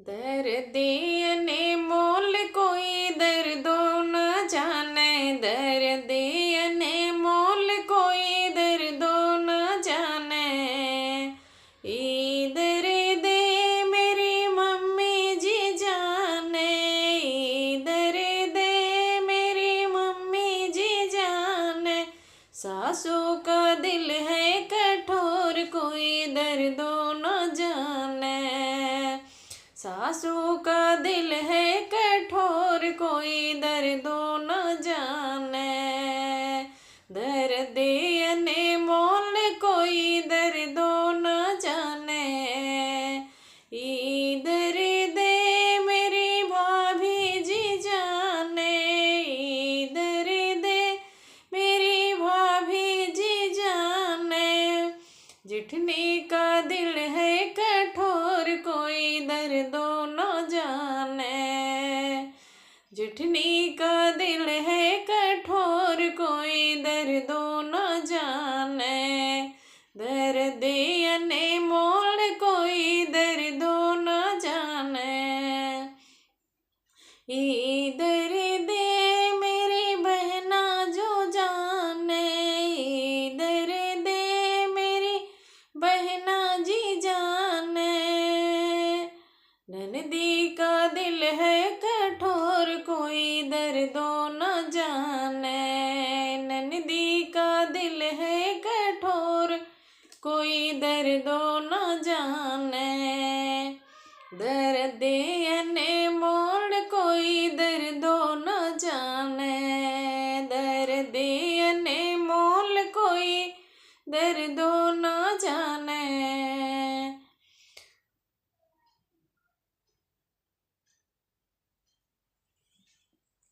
दर्द ने मोल कोई दर्दो न जाने, दर्द ने मोल कोई दर्दो न जाने। ई दर्द मेरी मम्मी जी जाने, ई दर्द मेरी मम्मी जी जाने। सासू का दिल है कठोर कोई दर्दो न जाने, सासू का दिल है कठोर कोई दर्दो न जाने। दर्द ने मोल कोई दर्दो न जाने। ई दर्द मेरी भाभी जी जाने, ई दर्द मेरी भाभी जी जाने। जिठनी का दिल है कठोर कोई दर्दो न जाने, जिठनी का दिल है कठोर कोई दर्दो न जाने। दर्द ने मोल कोई दर्दो न जाने। ई दर्द मेरी बहना जो जाने, ई दर्द मेरी बहना जी जाने। ननदी का दिल है कठोर कोई दर्दो न जाने, ननदी का दिल है कठोर कोई दर्दो न जाने। दर्द ने मोल कोई दर्दो न जाने, दर्द ने मोल कोई दर्दो